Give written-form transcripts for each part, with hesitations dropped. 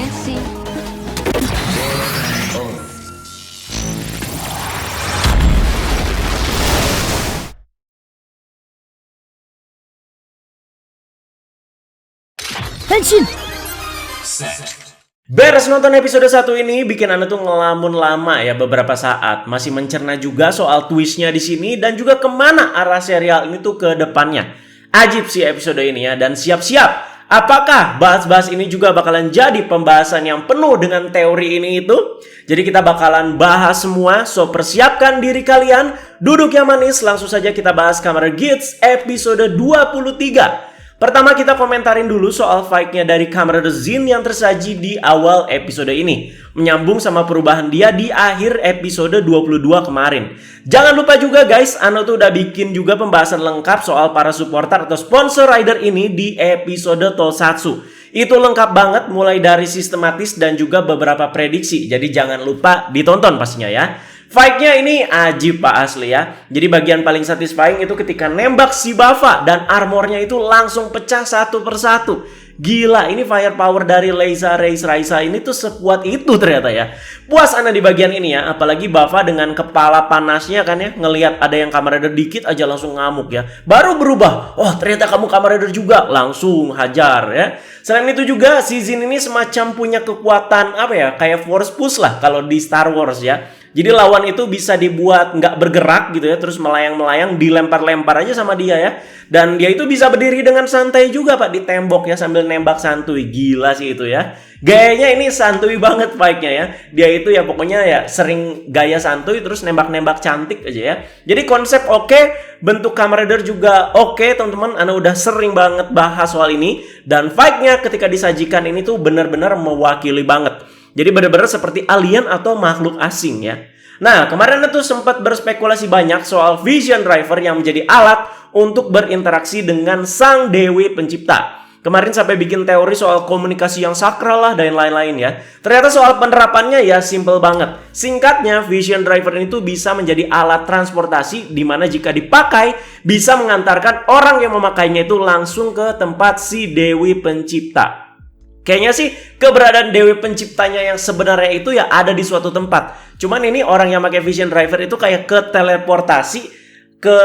fancy. Henshin! Beres nonton episode 1 ini bikin Anda tuh ngelamun lama ya beberapa saat. Masih mencerna juga soal twistnya di sini dan juga kemana arah serial ini tuh ke depannya. Ajib sih episode ini ya, dan siap-siap. Apakah bahas-bahas ini juga bakalan jadi pembahasan yang penuh dengan teori ini itu? Jadi kita bakalan bahas semua, so persiapkan diri kalian. Duduk yang manis, langsung saja kita bahas Kamen Rider Geats episode 23. Pertama kita komentarin dulu soal fight-nya dari Kamen Rider Zin yang tersaji di awal episode ini. Menyambung sama perubahan dia di akhir episode 22 kemarin. Jangan lupa juga guys, Ano tuh udah bikin juga pembahasan lengkap soal para supporter atau sponsor rider ini di episode Tokusatsu. Itu lengkap banget mulai dari sistematis dan juga beberapa prediksi. Jadi jangan lupa ditonton pastinya ya. Fight-nya ini ajib pak asli ya. Jadi bagian paling satisfying itu ketika nembak si Bava dan armornya itu langsung pecah satu persatu. Gila, ini firepower dari Leisa Reis Raisa ini tuh sekuat itu ternyata ya. Puas Ana di bagian ini ya, apalagi Bava dengan kepala panasnya kan ya, ngelihat ada yang Kamen Rider dikit aja langsung ngamuk ya. Baru berubah, oh ternyata kamu Kamen Rider juga, langsung hajar ya. Selain itu juga si Zin ini semacam punya kekuatan apa ya, kayak force push lah kalau di Star Wars ya. Jadi lawan itu bisa dibuat nggak bergerak gitu ya, terus melayang-melayang, dilempar-lempar aja sama dia ya. Dan dia itu bisa berdiri dengan santai juga pak di tembok ya sambil nembak santuy. Gila sih itu ya. Gayanya ini santuy banget fight-nya ya. Dia itu ya pokoknya ya sering gaya santuy terus nembak-nembak cantik aja ya. Jadi konsep oke, bentuk Kamen Rider juga oke teman-teman. Ana udah sering banget bahas soal ini. Dan fight-nya ketika disajikan ini tuh benar-benar mewakili banget. Jadi benar-benar seperti alien atau makhluk asing ya. Nah, kemarin itu sempat berspekulasi banyak soal Vision Driver yang menjadi alat untuk berinteraksi dengan sang Dewi Pencipta. Kemarin sampai bikin teori soal komunikasi yang sakral lah dan lain-lain ya. Ternyata soal penerapannya ya simple banget. Singkatnya, Vision Driver itu bisa menjadi alat transportasi di mana jika dipakai bisa mengantarkan orang yang memakainya itu langsung ke tempat si Dewi Pencipta. Kayaknya sih keberadaan Dewi Penciptanya yang sebenarnya itu ya ada di suatu tempat. Cuman ini orang yang pakai Vision Driver itu kayak ke teleportasi ke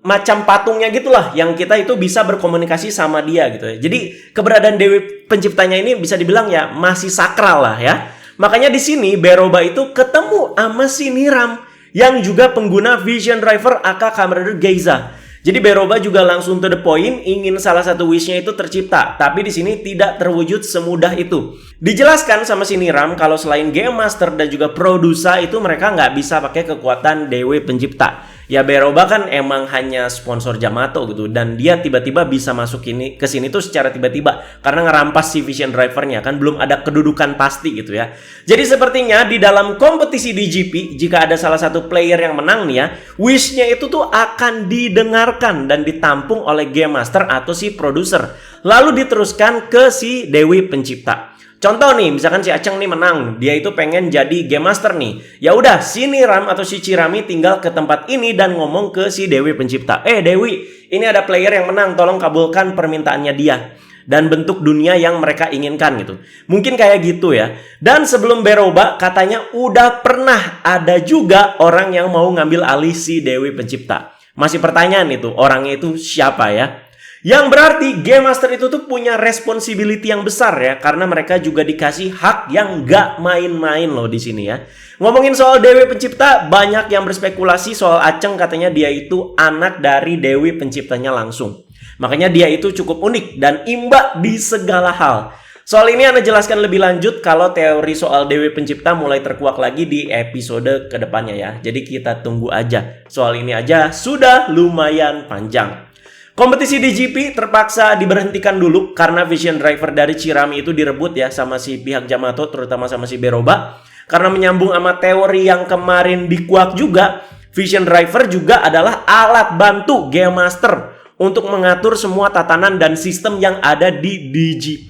macam patungnya gitulah, yang kita itu bisa berkomunikasi sama dia gitu ya. Jadi keberadaan Dewi Penciptanya ini bisa dibilang ya masih sakral lah ya. Makanya di sini Beroba itu ketemu sama si Niram yang juga pengguna Vision Driver aka Kamen Rider Geiza. Jadi Beroba juga langsung to the point, ingin salah satu wishnya itu tercipta. Tapi di sini tidak terwujud semudah itu. Dijelaskan sama si Niram kalau selain Game Master dan juga Produsa itu mereka nggak bisa pakai kekuatan Dewi Pencipta. Ya Beroba kan emang hanya sponsor Yamato gitu, dan dia tiba-tiba bisa masuk ini ke sini tuh secara tiba-tiba karena ngerampas si Vision Drivernya, kan belum ada kedudukan pasti gitu ya. Jadi sepertinya di dalam kompetisi di GP jika ada salah satu player yang menang nih ya, wishnya itu tuh akan didengarkan dan ditampung oleh Game Master atau si produser, lalu diteruskan ke si Dewi Pencipta. Contoh nih, misalkan si Aceng nih menang, dia itu pengen jadi Game Master nih. Ya udah, si Niram atau si Chirami tinggal ke tempat ini dan ngomong ke si Dewi Pencipta. Dewi, ini ada player yang menang, tolong kabulkan permintaannya dia. Dan bentuk dunia yang mereka inginkan gitu. Mungkin kayak gitu ya. Dan sebelum Beroba, katanya udah pernah ada juga orang yang mau ngambil alih si Dewi Pencipta. Masih pertanyaan itu, orangnya itu siapa ya? Yang berarti Game Master itu tuh punya responsibility yang besar ya, karena mereka juga dikasih hak yang gak main-main loh di sini ya. Ngomongin soal Dewi Pencipta, banyak yang berspekulasi soal Aceng katanya dia itu anak dari Dewi Penciptanya langsung. Makanya dia itu cukup unik dan imba di segala hal. Soal ini Anda jelaskan lebih lanjut kalau teori soal Dewi Pencipta mulai terkuak lagi di episode kedepannya ya. Jadi kita tunggu aja. Soal ini aja sudah lumayan panjang. Kompetisi di GP terpaksa diberhentikan dulu karena Vision Driver dari Chirami itu direbut ya sama si pihak Yamato, terutama sama si Beroba. Karena menyambung sama teori yang kemarin dikuak juga, Vision Driver juga adalah alat bantu Game Master untuk mengatur semua tatanan dan sistem yang ada di DGP.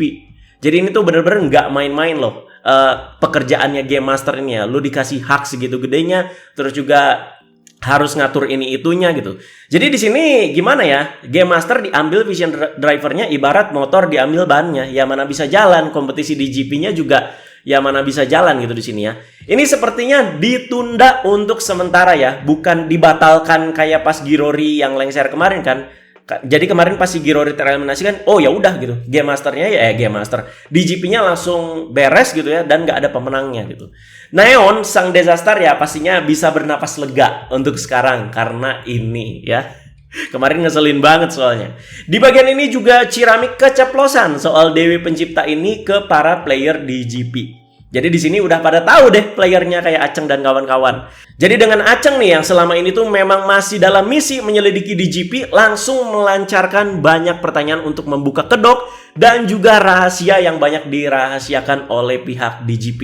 Jadi ini tuh bener-bener nggak main-main loh. Pekerjaannya Game Master ini ya, lu dikasih hak segitu gedenya, terus juga harus ngatur ini itunya gitu. Jadi di sini gimana ya? Game Master diambil vision drivernya ibarat motor diambil bannya, ya mana bisa jalan. Kompetisi di GP-nya juga ya mana bisa jalan gitu di sini ya. Ini sepertinya ditunda untuk sementara ya, bukan dibatalkan kayak pas Girori yang lengser kemarin kan. Jadi kemarin pas si Girori tereliminasi kan, oh ya udah gitu. Game Masternya ya Game Master di GP-nya langsung beres gitu ya, dan nggak ada pemenangnya gitu. Neon sang disaster ya pastinya bisa bernapas lega untuk sekarang karena ini ya. Kemarin ngeselin banget soalnya. Di bagian ini juga Ciramik keceplosan soal Dewi Pencipta ini ke para player di GP. Jadi di sini udah pada tahu deh playernya kayak Aceng dan kawan-kawan. Jadi dengan Aceng nih yang selama ini tuh memang masih dalam misi menyelidiki di GP, langsung melancarkan banyak pertanyaan untuk membuka kedok dan juga rahasia yang banyak dirahasiakan oleh pihak di GP.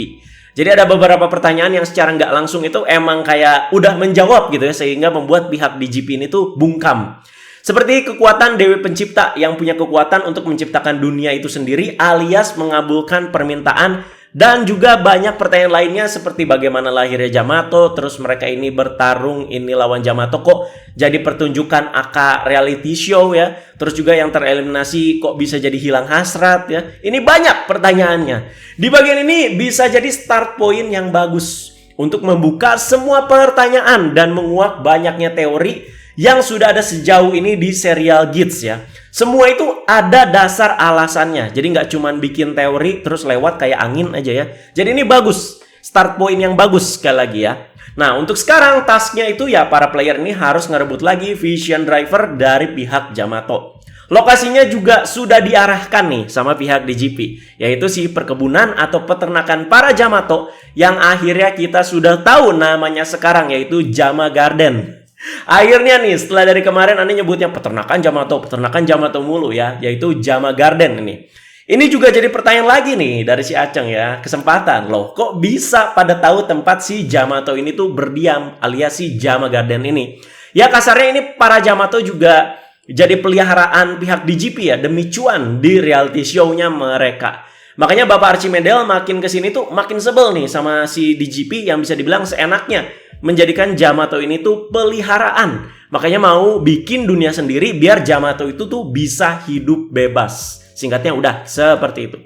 Jadi ada beberapa pertanyaan yang secara nggak langsung itu emang kayak udah menjawab gitu ya, sehingga membuat pihak di GP ini tuh bungkam. Seperti kekuatan Dewi Pencipta yang punya kekuatan untuk menciptakan dunia itu sendiri alias mengabulkan permintaan. Dan juga banyak pertanyaan lainnya seperti bagaimana lahirnya Jamato, terus mereka ini bertarung ini lawan Jamato kok jadi pertunjukan AK reality show ya. Terus juga yang tereliminasi kok bisa jadi hilang hasrat ya. Ini banyak pertanyaannya. Di bagian ini bisa jadi start point yang bagus untuk membuka semua pertanyaan dan menguak banyaknya teori yang sudah ada sejauh ini di serial Gids ya. Semua itu ada dasar alasannya. Jadi nggak cuman bikin teori terus lewat kayak angin aja ya. Jadi ini bagus. Start point yang bagus sekali lagi ya. Nah untuk sekarang tasknya itu ya para player ini harus ngerebut lagi Vision Driver dari pihak Jamato. Lokasinya juga sudah diarahkan nih sama pihak DGP. Yaitu si perkebunan atau peternakan para Jamato yang akhirnya kita sudah tahu namanya sekarang yaitu Jama Garden. Akhirnya nih setelah dari kemarin aneh nyebutnya peternakan Jamato mulu ya, yaitu Jama Garden ini. Ini juga jadi pertanyaan lagi nih dari si Aceng ya, kesempatan loh kok bisa pada tahu tempat si Jamato ini tuh berdiam alias si Jama Garden ini. Ya kasarnya ini para Jamato juga jadi peliharaan pihak DGP ya demi cuan di reality show-nya mereka. Makanya Bapak Archimedel makin kesini tuh makin sebel nih sama si DGP yang bisa dibilang seenaknya menjadikan Jamato ini tuh peliharaan. Makanya mau bikin dunia sendiri biar Jamato itu tuh bisa hidup bebas. Singkatnya udah seperti itu.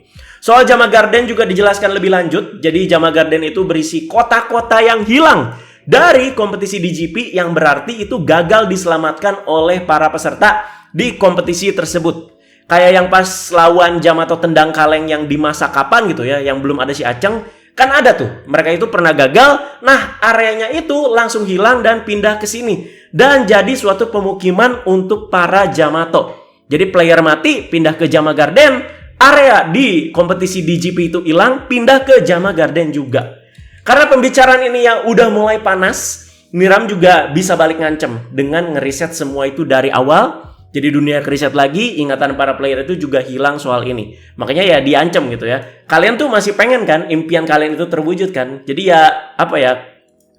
Soal Jama Garden juga dijelaskan lebih lanjut. Jadi Jama Garden itu berisi kota-kota yang hilang dari kompetisi DGP yang berarti itu gagal diselamatkan oleh para peserta di kompetisi tersebut. Kayak yang pas lawan Jamato Tendang Kaleng yang di masa kapan gitu ya, yang belum ada si Aceng. Kan ada tuh, mereka itu pernah gagal, nah areanya itu langsung hilang dan pindah ke sini. Dan jadi suatu pemukiman untuk para Jamato. Jadi player mati, pindah ke Jama Garden, area di kompetisi DGP itu hilang, pindah ke Jama Garden juga. Karena pembicaraan ini yang udah mulai panas, Niram juga bisa balik ngancem dengan ngeriset semua itu dari awal. Jadi dunia keriset lagi, ingatan para player itu juga hilang soal ini. Makanya ya diancam gitu ya. Kalian tuh masih pengen kan impian kalian itu terwujud kan. Jadi ya apa ya,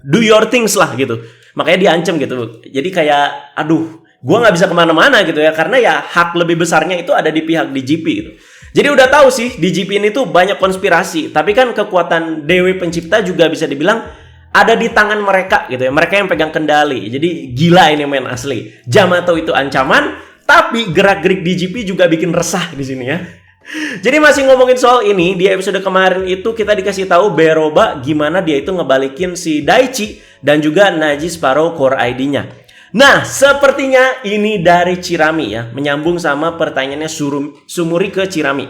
do your things lah gitu. Makanya diancam gitu. Jadi kayak aduh, gua nggak bisa kemana-mana gitu ya. Karena ya hak lebih besarnya itu ada di pihak DGP gitu. Jadi udah tahu sih DGP ini tuh banyak konspirasi. Tapi kan kekuatan Dewi Pencipta juga bisa dibilang ada di tangan mereka gitu ya. Mereka yang pegang kendali. Jadi gila ini men asli. Jamato itu ancaman, tapi gerak-gerik DGP juga bikin resah di sini ya. Jadi masih ngomongin soal ini, di episode kemarin itu kita dikasih tahu Beroba gimana dia itu ngebalikin si Daichi dan juga Najis Sparrow core ID-nya. Nah, sepertinya ini dari Chirami ya, menyambung sama pertanyaannya Sumuri ke Chirami.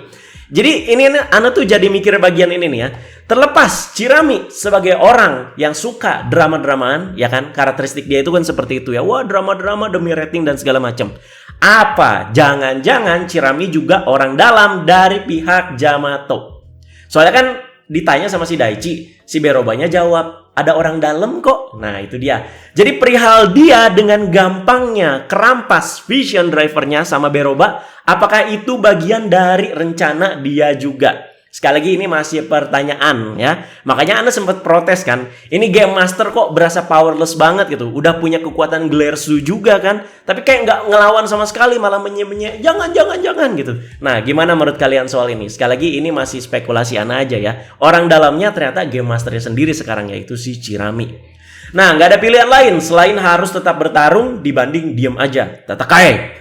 Jadi ini Ana tuh jadi mikir bagian ini nih ya. Terlepas Chirami sebagai orang yang suka drama-dramaan, ya kan? Karakteristik dia itu kan seperti itu ya. Wah, drama-drama demi rating dan segala macam. Apa? Jangan-jangan Chirami juga orang dalam dari pihak Jamato. Soalnya kan ditanya sama si Daichi, si Berobanya jawab, ada orang dalam kok. Nah, itu dia. Jadi perihal dia dengan gampangnya kerampas Vision Drivernya sama Beroba, apakah itu bagian dari rencana dia juga? Sekali lagi ini masih pertanyaan ya. Makanya Anda sempat protes kan. Ini Game Master kok berasa powerless banget gitu. Udah punya kekuatan Glersu juga kan. Tapi kayak nggak ngelawan sama sekali. Malah menye-menye. Jangan gitu. Nah gimana menurut kalian soal ini? Sekali lagi ini masih spekulasi Anda aja ya. Orang dalamnya ternyata Game Masternya sendiri sekarang yaitu si Chirami. Nah, nggak ada pilihan lain selain harus tetap bertarung dibanding diem aja. Tatakai.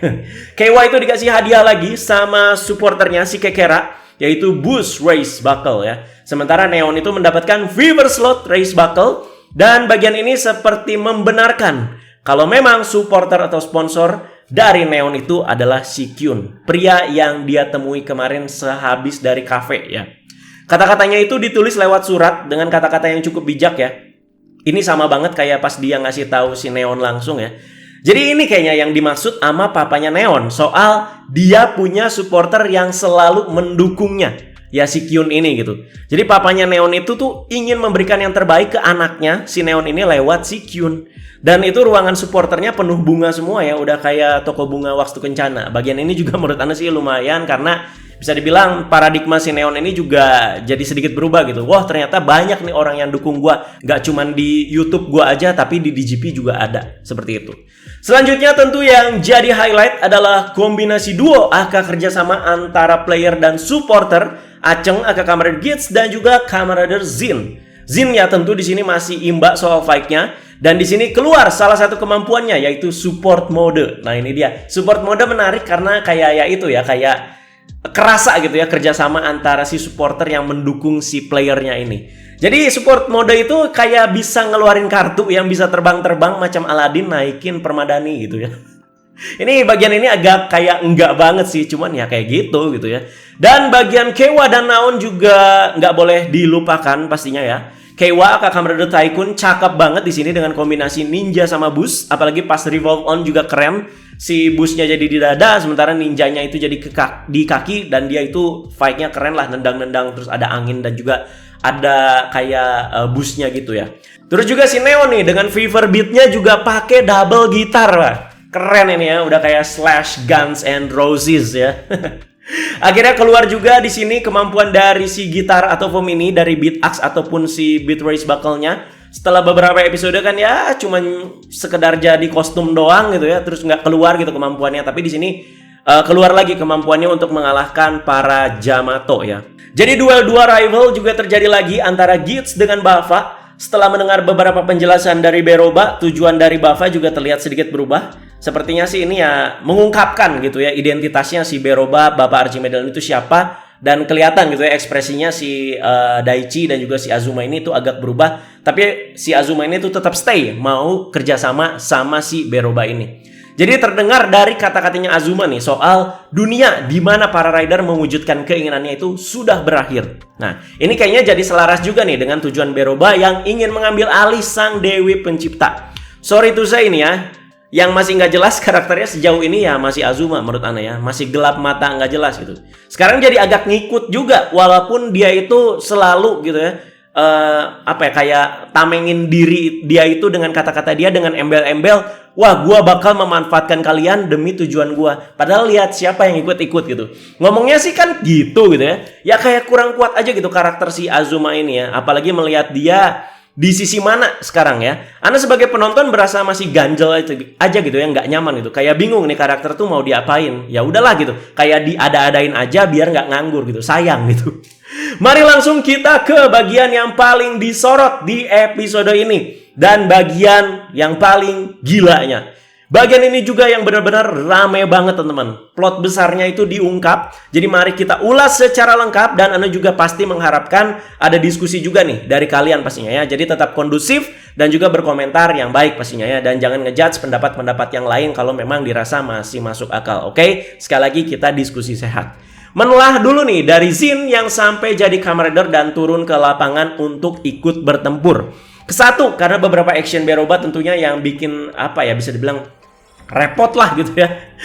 Keiwa itu dikasih hadiah lagi sama supporternya si Kekera, yaitu Boost Race Buckle ya. Sementara Neon itu mendapatkan Fever Slot Race Buckle, dan bagian ini seperti membenarkan kalau memang supporter atau sponsor dari Neon itu adalah si Kyun, pria yang dia temui kemarin sehabis dari kafe ya. Kata-katanya itu ditulis lewat surat dengan kata-kata yang cukup bijak ya. Ini sama banget kayak pas dia ngasih tahu si Neon langsung ya. Jadi ini kayaknya yang dimaksud sama papanya Neon, soal dia punya supporter yang selalu mendukungnya. Ya si Kyun ini gitu. Jadi papanya Neon itu tuh ingin memberikan yang terbaik ke anaknya si Neon ini lewat si Kyun. Dan itu ruangan supporternya penuh bunga semua ya, udah kayak toko bunga waktu kencana. Bagian ini juga menurut Anda sih lumayan karena bisa dibilang paradigma si Neon ini juga jadi sedikit berubah gitu. Wah, ternyata banyak nih orang yang dukung gua. Gak cuman di YouTube gua aja, tapi di DGP juga ada. Seperti itu. Selanjutnya tentu yang jadi highlight adalah kombinasi duo aka kerjasama antara player dan supporter. Aceng aka Kamer Gits dan juga Kamerader Zin. Zin ya tentu di sini masih imbak soal fight-nya. Dan di sini keluar salah satu kemampuannya yaitu support mode. Nah ini dia. Support mode menarik karena kayak kayak kerasa gitu ya kerjasama antara si supporter yang mendukung si playernya ini. Jadi support mode itu kayak bisa ngeluarin kartu yang bisa terbang-terbang macam Aladdin naikin permadani gitu ya. Ini bagian ini agak kayak enggak banget sih, cuman ya kayak gitu ya. Dan bagian Keiwa dan Naon juga nggak boleh dilupakan pastinya ya. Keiwa kakak Kamerader Tycoon cakep banget di sini dengan kombinasi ninja sama boost, apalagi pas revolve on juga keren. Si boostnya jadi di dada, sementara ninjanya itu jadi di kaki, dan dia itu fight-nya keren lah, nendang-nendang terus ada angin dan juga ada kayak boostnya gitu ya. Terus juga si Neon nih dengan Fever Beat-nya juga pakai double gitar lah. Keren ini ya, udah kayak Slash, Guns and Roses ya. Akhirnya keluar juga di sini kemampuan dari si gitar atau foam ini dari Beat Axe ataupun si Beat Race Buckle-nya. Setelah beberapa episode kan ya cuman sekedar jadi kostum doang gitu ya, terus nggak keluar gitu kemampuannya. Tapi di sini keluar lagi kemampuannya untuk mengalahkan para Yamato ya. Jadi duel dua rival juga terjadi lagi antara Gits dengan Bava. Setelah mendengar beberapa penjelasan dari Beroba, tujuan dari Bava juga terlihat sedikit berubah. Sepertinya sih ini ya mengungkapkan gitu ya identitasnya si Beroba, Bapak Archimedes itu siapa. Dan kelihatan gitu ya ekspresinya si Daichi dan juga si Azuma ini tuh agak berubah. Tapi si Azuma ini tuh tetap stay, mau kerjasama sama si Beroba ini. Jadi terdengar dari kata-katanya Azuma nih soal dunia di mana para rider mewujudkan keinginannya itu sudah berakhir. Nah, ini kayaknya jadi selaras juga nih dengan tujuan Beroba yang ingin mengambil alih sang Dewi Pencipta. Sorry to say ini ya, yang masih nggak jelas karakternya sejauh ini ya masih Azuma menurut Ana ya. Masih gelap mata, nggak jelas gitu. Sekarang jadi agak ngikut juga walaupun dia itu selalu gitu ya. Kayak tamengin diri dia itu dengan kata-kata dia dengan embel-embel, wah gua bakal memanfaatkan kalian demi tujuan gua. Padahal lihat siapa yang ikut-ikut gitu. Ngomongnya sih kan gitu ya. Ya kayak kurang kuat aja gitu karakter si Azuma ini ya. Apalagi melihat dia di sisi mana sekarang ya. Anda sebagai penonton berasa masih ganjel aja gitu ya, nggak nyaman gitu. Kayak bingung nih karakter tuh mau diapain. Ya udahlah gitu. Kayak diada-adain aja biar nggak nganggur gitu. Sayang gitu. Mari langsung kita ke bagian yang paling disorot di episode ini. Dan bagian yang paling gilanya. Bagian ini juga yang benar-benar rame banget teman-teman. Plot besarnya itu diungkap. Jadi mari kita ulas secara lengkap. Dan Anda juga pasti mengharapkan ada diskusi juga nih dari kalian pastinya ya. Jadi tetap kondusif dan juga berkomentar yang baik pastinya ya. Dan jangan ngejudge pendapat-pendapat yang lain kalau memang dirasa masih masuk akal. Oke? Sekali lagi kita diskusi sehat. Menelah dulu nih dari Zin yang sampai jadi Kamen Rider dan turun ke lapangan untuk ikut bertempur. Kesatu karena beberapa action Beroba tentunya yang bikin bisa dibilang repot lah gitu ya.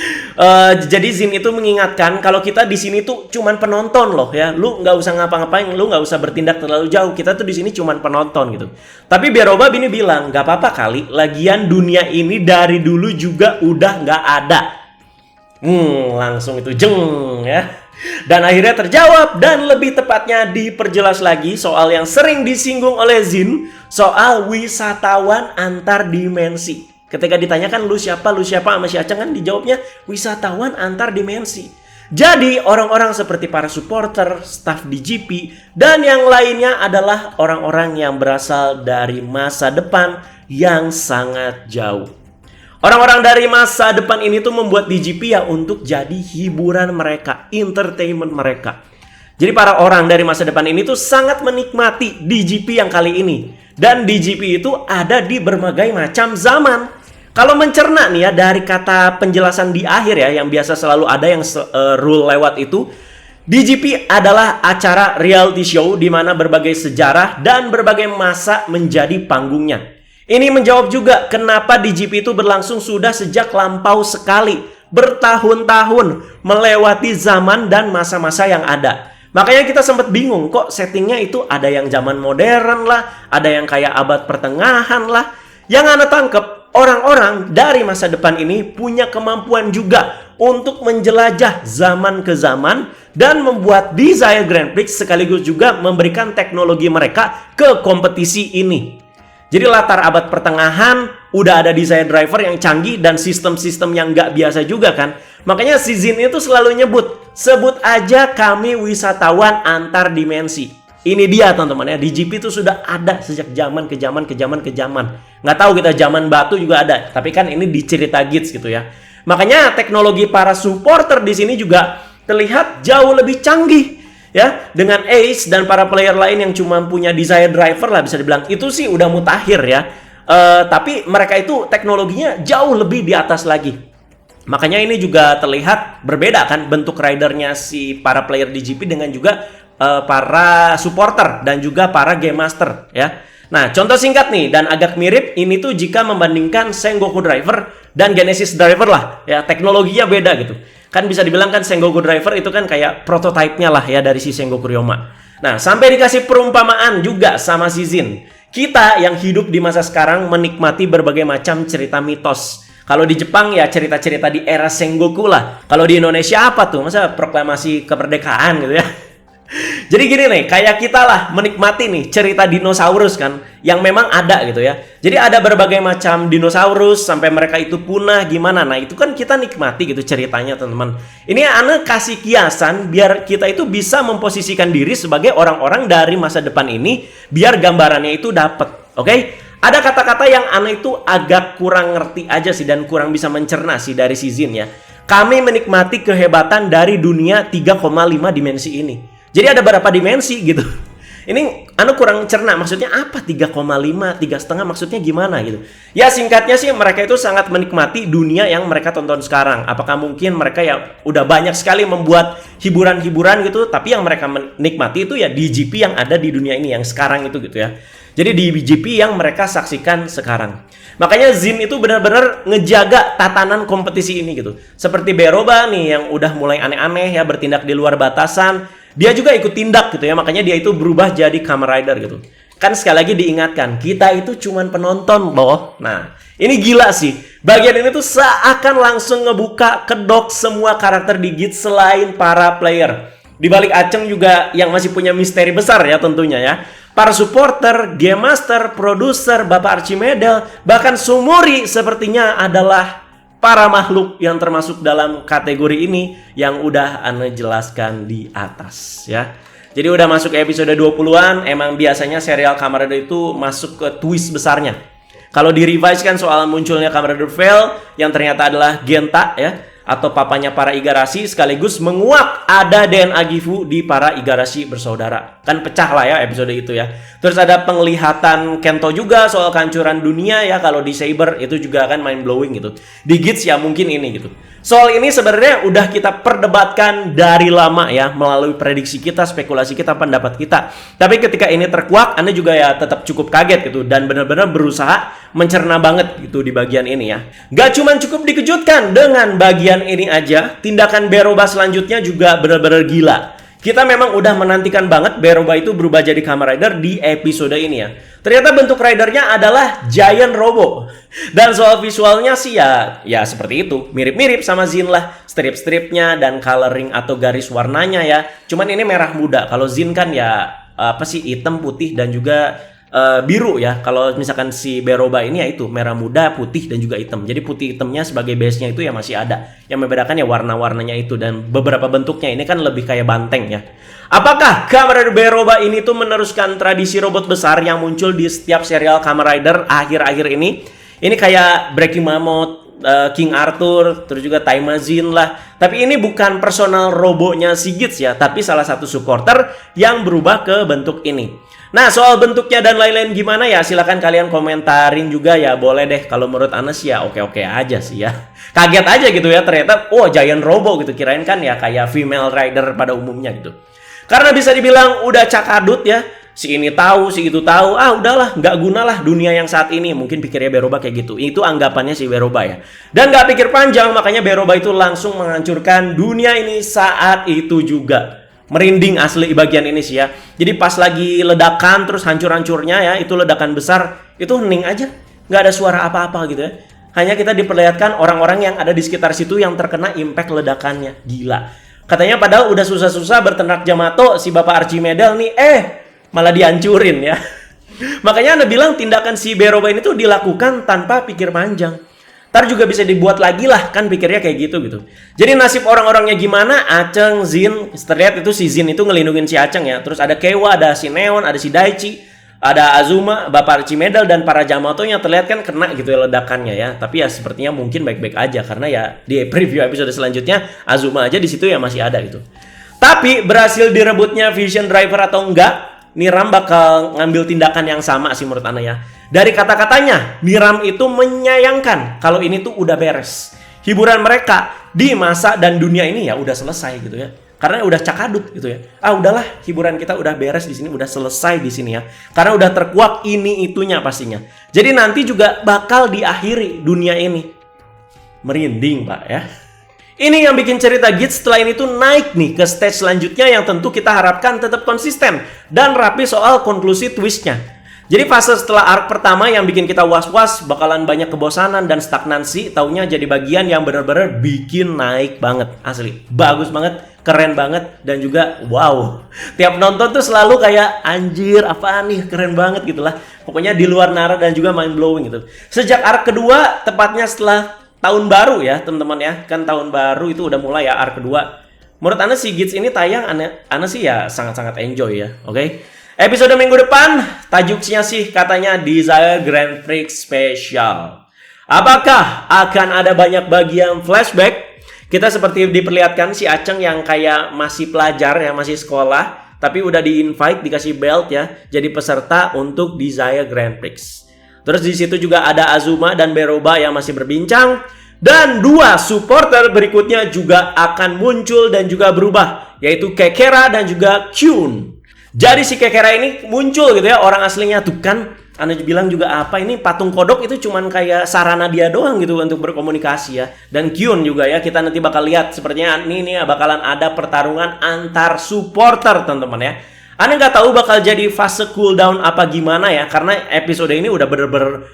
Jadi Zin itu mengingatkan kalau kita di sini tuh cuman penonton loh ya. Lu nggak usah ngapa-ngapain, lu nggak usah bertindak terlalu jauh. Kita tuh di sini cuman penonton gitu. Tapi Beroba ini bilang nggak apa-apa kali. Lagian dunia ini dari dulu juga udah nggak ada. Langsung itu jeng ya. Dan akhirnya terjawab dan lebih tepatnya diperjelas lagi soal yang sering disinggung oleh Zin soal wisatawan antar dimensi. Ketika ditanyakan lu siapa sama si Aceng kan dijawabnya wisatawan antar dimensi. Jadi orang-orang seperti para supporter, staff DGP dan yang lainnya adalah orang-orang yang berasal dari masa depan yang sangat jauh. Orang-orang dari masa depan ini tuh membuat DGP ya untuk jadi hiburan mereka, entertainment mereka. Jadi para orang dari masa depan ini tuh sangat menikmati DGP yang kali ini. Dan DGP itu ada di berbagai macam zaman. Kalau mencerna nih ya dari kata penjelasan di akhir ya, yang biasa selalu ada yang rule lewat itu, DGP adalah acara reality show di mana berbagai sejarah dan berbagai masa menjadi panggungnya. Ini menjawab juga kenapa DGP itu berlangsung sudah sejak lampau sekali, bertahun-tahun, melewati zaman dan masa-masa yang ada. Makanya kita sempat bingung kok settingnya itu ada yang zaman modern lah, ada yang kayak abad pertengahan lah. Yang Ana tangkep, orang-orang dari masa depan ini punya kemampuan juga untuk menjelajah zaman ke zaman dan membuat Desire Grand Prix sekaligus juga memberikan teknologi mereka ke kompetisi ini. Jadi latar abad pertengahan, udah ada Desire Driver yang canggih dan sistem-sistem yang nggak biasa juga kan. Makanya si Zin itu selalu sebut aja kami wisatawan antar dimensi. Ini dia teman-teman ya, DGP itu sudah ada sejak zaman ke zaman. Nggak tahu kita zaman batu juga ada, tapi kan ini di cerita Gids gitu ya. Makanya teknologi para supporter di sini juga terlihat jauh lebih canggih. Ya, dengan Ace dan para player lain yang cuma punya Desire Driver lah bisa dibilang itu sih udah mutakhir ya. Tapi mereka itu teknologinya jauh lebih di atas lagi. Makanya ini juga terlihat berbeda kan bentuk ridernya si para player DGP dengan juga para supporter dan juga para game master ya. Nah, contoh singkat nih dan agak mirip ini tuh jika membandingkan Sengoku Driver dan Genesis Driver lah ya, teknologinya beda gitu. Kan bisa dibilang kan Sengoku Driver itu kan kayak prototipenya lah ya dari si Sengoku Ryoma. Nah, sampai dikasih perumpamaan juga sama si Zin. Kita yang hidup di masa sekarang menikmati berbagai macam cerita mitos. Kalau di Jepang ya cerita-cerita di era Sengoku lah. Kalau di Indonesia apa tuh? Masa proklamasi kemerdekaan gitu ya. Jadi gini nih, kayak kita lah menikmati nih cerita dinosaurus kan, yang memang ada gitu ya. Jadi ada berbagai macam dinosaurus sampai mereka itu punah gimana. Nah itu kan kita nikmati gitu ceritanya teman-teman. Ini Ana kasih kiasan biar kita itu bisa memposisikan diri sebagai orang-orang dari masa depan ini, biar gambarannya itu dapet. Oke? Ada kata-kata yang Ana itu agak kurang ngerti aja sih dan kurang bisa mencerna sih dari si Zin ya. Kami menikmati kehebatan dari dunia 3,5 dimensi ini. Jadi ada berapa dimensi gitu. Ini Ana kurang cerna maksudnya apa 3,5, 3,5 maksudnya gimana gitu. Ya singkatnya sih mereka itu sangat menikmati dunia yang mereka tonton sekarang. Apakah mungkin mereka ya udah banyak sekali membuat hiburan-hiburan gitu, tapi yang mereka menikmati itu ya DGP yang ada di dunia ini yang sekarang itu gitu ya. Jadi di DGP yang mereka saksikan sekarang. Makanya Zin itu benar-benar ngejaga tatanan kompetisi ini gitu. Seperti Beroba nih yang udah mulai aneh-aneh ya, bertindak di luar batasan. Dia juga ikut tindak gitu ya, makanya dia itu berubah jadi Kamen Rider gitu. Kan sekali lagi diingatkan, kita itu cuman penonton loh. Nah, ini gila sih. Bagian ini tuh seakan langsung ngebuka kedok semua karakter di Gids selain para player. Di balik Aceng juga yang masih punya misteri besar ya tentunya ya. Para supporter, game master, produser, Bapak Archimedel, bahkan Sumuri sepertinya adalah para makhluk yang termasuk dalam kategori ini yang udah Ana jelaskan di atas ya. Jadi udah masuk ke episode 20-an, emang biasanya serial Kamen Rider itu masuk ke twist besarnya. Kalau di revise kan soal munculnya Kamen Rider Veil yang ternyata adalah Genta ya, atau papanya para Igarashi, sekaligus menguak ada DNA Gifu di para Igarashi bersaudara. Kan pecah lah ya episode itu ya. Terus ada penglihatan Kento juga soal kehancuran dunia ya, kalau di Saber itu juga kan mind blowing gitu. Di Gids ya mungkin ini gitu. Soal ini sebenarnya udah kita perdebatkan dari lama ya, melalui prediksi kita, spekulasi kita, pendapat kita. Tapi ketika ini terkuak, Anda juga ya tetap cukup kaget gitu, dan benar-benar berusaha mencerna banget gitu di bagian ini ya. Gak cuma cukup dikejutkan dengan bagian ini aja, tindakan Beroba selanjutnya juga benar-benar gila. Kita memang udah menantikan banget Beroba itu berubah jadi Kamen Rider di episode ini ya. Ternyata bentuk ridernya adalah Giant Robo. Dan soal visualnya sih ya seperti itu. Mirip-mirip sama Zin lah. Strip-stripnya dan coloring atau garis warnanya ya. Cuman ini merah muda. Kalau Zin kan ya apa sih hitam, putih dan juga biru ya. Kalau misalkan si Beroba ini ya itu merah muda, putih dan juga hitam. Jadi putih hitamnya sebagai base-nya itu ya masih ada. Yang membedakan ya warna-warnanya itu dan beberapa bentuknya ini kan lebih kayak banteng ya. Apakah Kamen Rider Beroba ini tuh meneruskan tradisi robot besar yang muncul di setiap serial Kamen Rider akhir-akhir ini? Ini kayak Breaking Mammoth, King Arthur, terus juga Taimazin lah. Tapi ini bukan personal robotnya si Gits ya, tapi salah satu supporter yang berubah ke bentuk ini. Nah, soal bentuknya dan lain-lain gimana ya, silakan kalian komentarin juga ya. Boleh deh, kalau menurut Anes ya oke-oke aja sih ya. Kaget aja gitu ya, ternyata giant robot gitu. Kirain kan ya kayak female rider pada umumnya gitu. Karena bisa dibilang udah cakadut ya. Si ini tahu, si itu tahu. Udahlah, nggak guna lah dunia yang saat ini. Mungkin pikirnya Beroba kayak gitu. Itu anggapannya si Beroba ya. Dan nggak pikir panjang, makanya Beroba itu langsung menghancurkan dunia ini saat itu juga. Merinding asli bagian ini sih ya. Jadi pas lagi ledakan terus hancur-hancurnya ya, itu ledakan besar, itu hening aja. Nggak ada suara apa-apa gitu ya. Hanya kita diperlihatkan orang-orang yang ada di sekitar situ yang terkena impact ledakannya. Gila. Katanya padahal udah susah-susah berternak Yamato, si Bapak Archimedel nih, malah dihancurin ya. Makanya Anda bilang tindakan si Beroba ini tuh dilakukan tanpa pikir panjang. Ntar juga bisa dibuat lagi lah, kan pikirnya kayak gitu. Jadi nasib orang-orangnya gimana? Aceng, Zin, terlihat itu si Zin itu ngelindungin si Aceng ya. Terus ada Kewa, ada si Neon, ada si Daichi, ada Azuma, Bapak Archimedel, dan para Yamato yang terlihat kan kena gitu ya ledakannya ya. Tapi ya sepertinya mungkin baik-baik aja karena ya di preview episode selanjutnya Azuma aja di situ ya masih ada gitu. Tapi berhasil direbutnya Vision Driver atau enggak, Niram bakal ngambil tindakan yang sama sih menurut Ana ya. Dari kata-katanya, Niram itu menyayangkan kalau ini tuh udah beres. Hiburan mereka di masa dan dunia ini ya udah selesai gitu ya. Karena udah cakadut gitu ya. Udahlah, hiburan kita udah beres di sini, udah selesai di sini ya. Karena udah terkuak ini itunya pastinya. Jadi nanti juga bakal diakhiri dunia ini. Merinding, Pak ya. Ini yang bikin cerita Gits setelah ini tuh naik nih ke stage selanjutnya yang tentu kita harapkan tetap konsisten dan rapi soal konklusi twistnya. Jadi fase setelah arc pertama yang bikin kita was-was bakalan banyak kebosanan dan stagnansi, taunya jadi bagian yang bener-bener bikin naik banget, asli. Bagus banget, keren banget, dan juga wow. Tiap nonton tuh selalu kayak anjir apaan nih, keren banget gitu lah. Pokoknya di luar nalar dan juga mind blowing gitu. Sejak arc kedua, tepatnya setelah tahun baru ya teman-teman ya. Kan tahun baru itu udah mulai ya arc kedua. Menurut Ana si Gits ini tayang, Ana sih ya sangat-sangat enjoy ya, oke? Episode minggu depan, tajuknya sih katanya Desire Grand Prix Special. Apakah akan ada banyak bagian flashback? Kita seperti diperlihatkan si Aceng yang kayak masih pelajar ya, masih sekolah, tapi udah di-invite, dikasih belt ya, jadi peserta untuk Desire Grand Prix. Terus di situ juga ada Azuma dan Beroba yang masih berbincang. Dan dua supporter berikutnya juga akan muncul dan juga berubah, yaitu Kekera dan juga Kyun. Jadi si Kekera ini muncul gitu ya, orang aslinya tuh kan. Anda bilang juga apa ini patung kodok itu cuman kayak sarana dia doang gitu untuk berkomunikasi ya. Dan Kyun juga ya, kita nanti bakal lihat sepertinya ini bakalan ada pertarungan antar supporter teman-teman ya. Anda nggak tahu bakal jadi fase cooldown apa gimana ya, karena episode ini udah bener-bener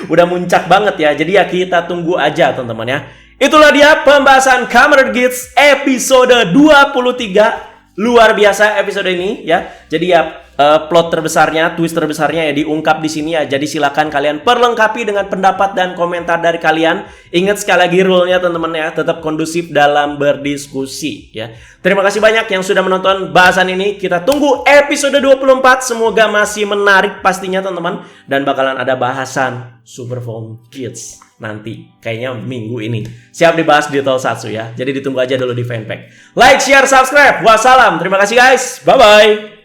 udah muncak banget ya. Jadi ya kita tunggu aja teman-teman ya. Itulah dia pembahasan Kamen Rider Gits episode 23. Luar biasa episode ini ya. Jadi ya plot terbesarnya, twist terbesarnya ya diungkap di sini ya. Jadi silakan kalian perlengkapi dengan pendapat dan komentar dari kalian. Ingat sekali lagi rule-nya teman-teman ya, tetap kondusif dalam berdiskusi ya. Terima kasih banyak yang sudah menonton bahasan ini. Kita tunggu episode 24. Semoga masih menarik pastinya teman-teman, dan bakalan ada bahasan Super Form Kids nanti kayaknya minggu ini siap dibahas di Tokusatsu ya. Jadi ditunggu aja dulu di fanpage. Like, share, subscribe. Wassalam. Terima kasih guys. Bye bye.